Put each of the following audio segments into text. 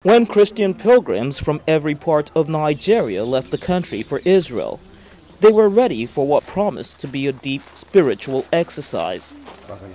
When Christian pilgrims from every part of Nigeria left the country for Israel, they were ready for what promised to be a deep spiritual exercise.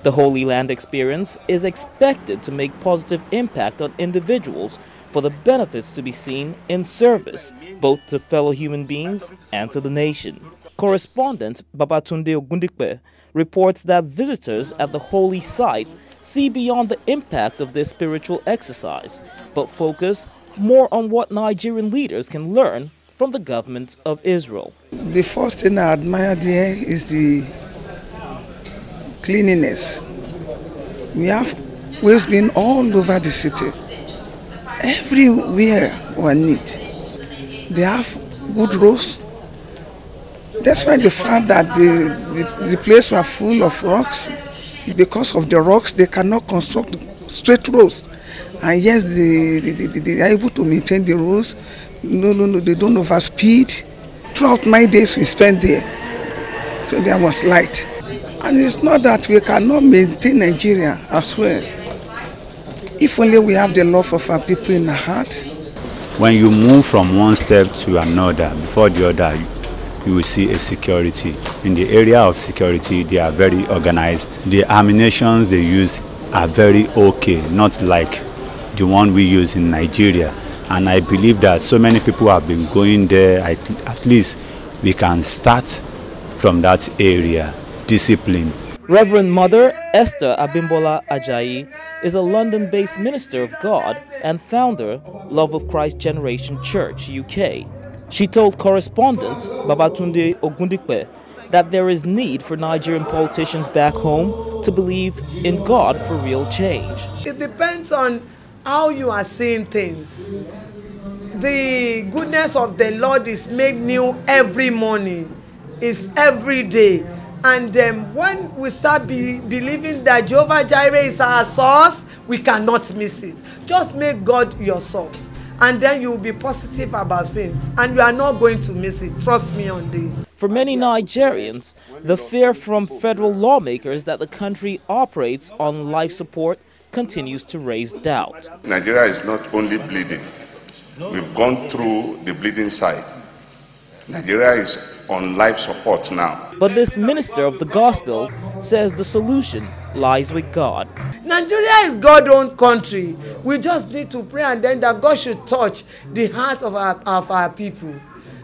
The Holy Land experience is expected to make positive impact on individuals for the benefits to be seen in service both to fellow human beings and to the nation. Correspondent Babatunde Ogundikpe reports that visitors at the holy site see beyond the impact of this spiritual exercise, but focus more on what Nigerian leaders can learn from the government of Israel. The first thing I admire there is the cleanliness. We have waste bin all over the city. Everywhere were neat. They have good roads. That's why the fact that the place were full of rocks, because of the rocks, they cannot construct straight roads. And yes, they are able to maintain the roads. No, they don't overspeed. Throughout my days we spent there, so there was light. And it's not that we cannot maintain Nigeria as well. If only we have the love of our people in our heart. When you move from one step to another, before the other, you will see a security. In the area of security, they are very organized. The ammunitions they use are very okay, not like the one we use in Nigeria. And I believe that so many people have been going there. At least we can start from that area. Discipline. Reverend Mother Esther Abimbola Ajayi is a London-based minister of God and founder, Love of Christ Generation Church, UK. She told correspondent Babatunde Ogundikpe that there is need for Nigerian politicians back home to believe in God for real change. It depends on how you are seeing things. The goodness of the Lord is made new every morning, is every day. And when we start believing that Jehovah Jireh is our source, we cannot miss it. Just make God your source, and then you will be positive about things, and you are not going to miss it. Trust me on this. For many Nigerians, the fear from federal lawmakers that the country operates on life support continues to raise doubt. Nigeria is not only bleeding. We've gone through the bleeding side. Nigeria is on life support now. But this minister of the gospel says the solution lies with God. Nigeria is God's own country. We just need to pray, and then that God should touch the heart of our people.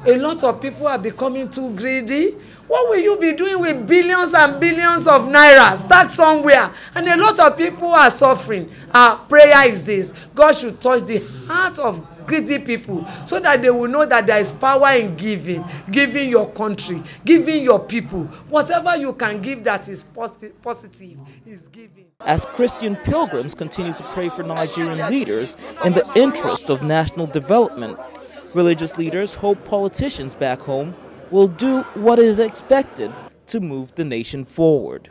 A lot of people are becoming too greedy. What will you be doing with billions and billions of naira? Start somewhere. And a lot of people are suffering. Our prayer is this: God should touch the heart of greedy people, so that they will know that there is power in giving your country, giving your people. Whatever you can give that is positive is giving. As Christian pilgrims continue to pray for Nigerian leaders in the interest of national development, religious leaders hope politicians back home will do what is expected to move the nation forward.